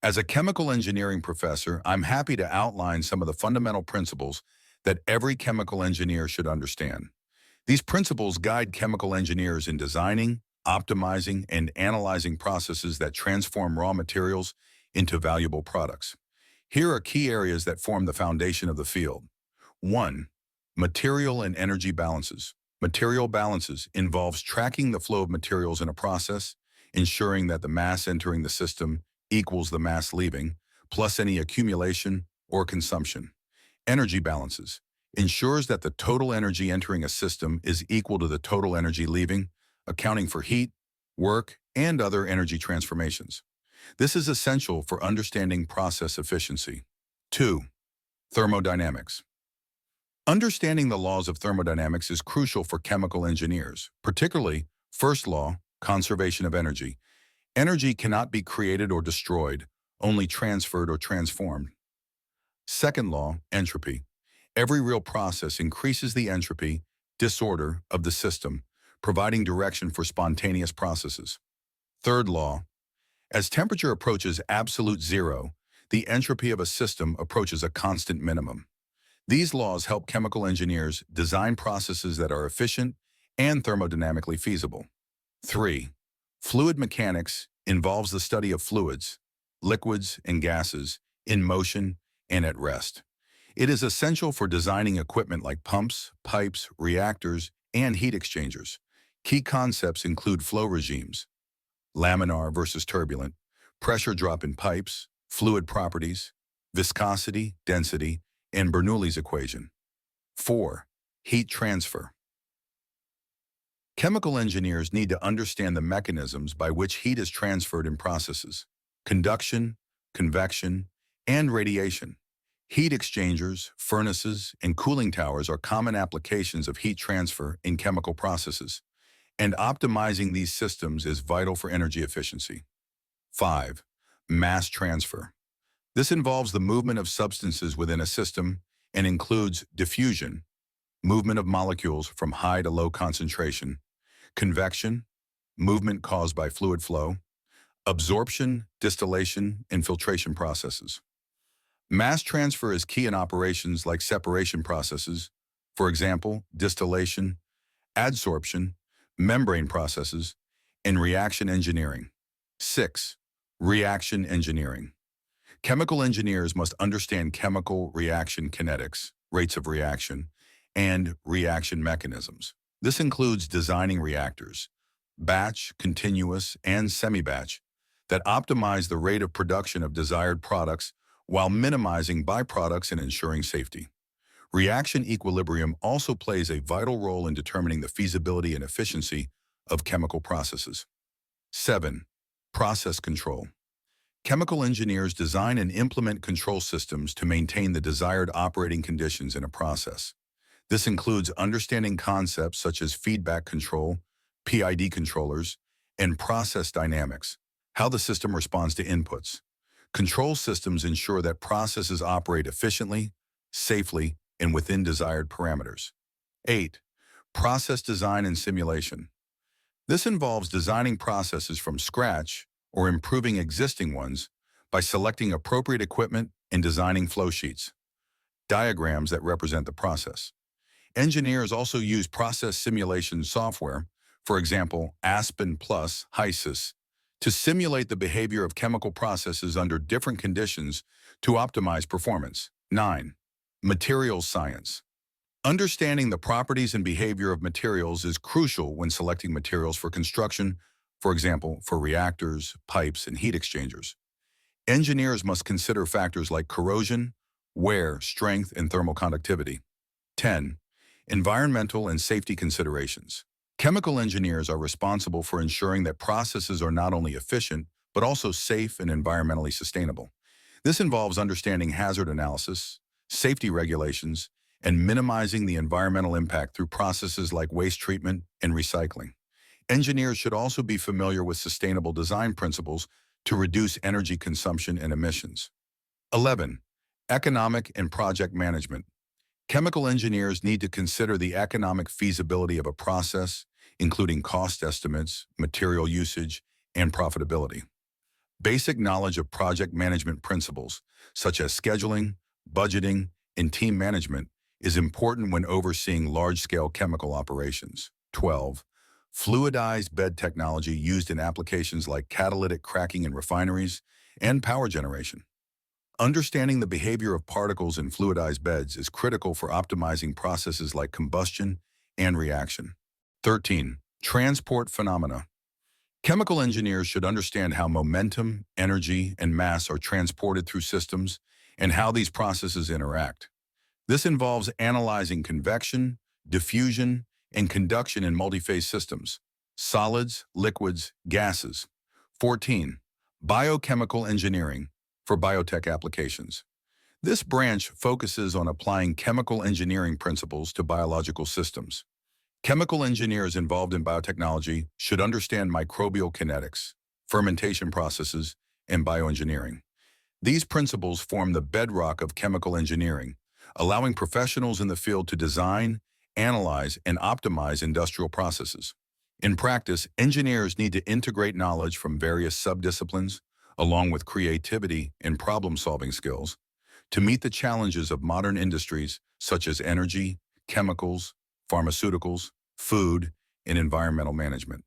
As a chemical engineering professor, I'm happy to outline some of the fundamental principles that every chemical engineer should understand. These principles guide chemical engineers in designing, optimizing, and analyzing processes that transform raw materials into valuable products. Here are key areas that form the foundation of the field. 1. Material and energy balances. Material balances involves tracking the flow of materials in a process, ensuring that the mass entering the system equals the mass leaving, plus any accumulation or consumption. Energy balances ensures that the total energy entering a system is equal to the total energy leaving, accounting for heat, work, and other energy transformations. This is essential for understanding process efficiency. 2. Thermodynamics. Understanding the laws of thermodynamics is crucial for chemical engineers, particularly first law, conservation of energy. Energy cannot be created or destroyed, only transferred or transformed. Second law, entropy. Every real process increases the entropy, disorder of the system, providing direction for spontaneous processes. Third law, as temperature approaches absolute zero, the entropy of a system approaches a constant minimum. These laws help chemical engineers design processes that are efficient and thermodynamically feasible. 3. Fluid mechanics involves the study of fluids, liquids, and gases in motion and at rest. It is essential for designing equipment like pumps, pipes, reactors, and heat exchangers. Key concepts include flow regimes, laminar versus turbulent, pressure drop in pipes, fluid properties, viscosity, density, and Bernoulli's equation. 4. Heat transfer. Chemical engineers need to understand the mechanisms by which heat is transferred in processes: conduction, convection, and radiation. Heat exchangers, furnaces, and cooling towers are common applications of heat transfer in chemical processes, and optimizing these systems is vital for energy efficiency. 5. Mass transfer. This involves the movement of substances within a system and includes diffusion, movement of molecules from high to low concentration, convection, movement caused by fluid flow, absorption, distillation, and filtration processes. Mass transfer is key in operations like separation processes, for example, distillation, adsorption, membrane processes, and reaction engineering. 6. Reaction engineering. Chemical engineers must understand chemical reaction kinetics, rates of reaction, and reaction mechanisms. This includes designing reactors, batch, continuous, and semi-batch, that optimize the rate of production of desired products while minimizing byproducts and ensuring safety. Reaction equilibrium also plays a vital role in determining the feasibility and efficiency of chemical processes. 7. Process control. Chemical engineers design and implement control systems to maintain the desired operating conditions in a process. This includes understanding concepts such as feedback control, PID controllers, and process dynamics, how the system responds to inputs. Control systems ensure that processes operate efficiently, safely, and within desired parameters. 8. Process design and simulation. This involves designing processes from scratch or improving existing ones by selecting appropriate equipment and designing flow sheets, diagrams that represent the process. Engineers also use process simulation software, for example, Aspen plus HYSYS, to simulate the behavior of chemical processes under different conditions to optimize performance. 9. Materials science. Understanding the properties and behavior of materials is crucial when selecting materials for construction, for example, for reactors, pipes, and heat exchangers. Engineers must consider factors like corrosion, wear, strength, and thermal conductivity. 10. Environmental and safety considerations. Chemical engineers are responsible for ensuring that processes are not only efficient, but also safe and environmentally sustainable. This involves understanding hazard analysis, safety regulations, and minimizing the environmental impact through processes like waste treatment and recycling. Engineers should also be familiar with sustainable design principles to reduce energy consumption and emissions. 11. Economic and project management. Chemical engineers need to consider the economic feasibility of a process, including cost estimates, material usage, and profitability. Basic knowledge of project management principles, such as scheduling, budgeting, and team management, is important when overseeing large-scale chemical operations. 12. Fluidized bed technology used in applications like catalytic cracking in refineries and power generation. Understanding the behavior of particles in fluidized beds is critical for optimizing processes like combustion and reaction. 13. Transport phenomena. Chemical engineers should understand how momentum, energy, and mass are transported through systems and how these processes interact. This involves analyzing convection, diffusion, and conduction in multi-phase systems, solids, liquids, gases. 14. Biochemical engineering for biotech applications. This branch focuses on applying chemical engineering principles to biological systems. Chemical engineers involved in biotechnology should understand microbial kinetics, fermentation processes, and bioengineering. These principles form the bedrock of chemical engineering, allowing professionals in the field to design, analyze, and optimize industrial processes. In practice, engineers need to integrate knowledge from various subdisciplines, along with creativity and problem-solving skills, to meet the challenges of modern industries such as energy, chemicals, pharmaceuticals, food, and environmental management.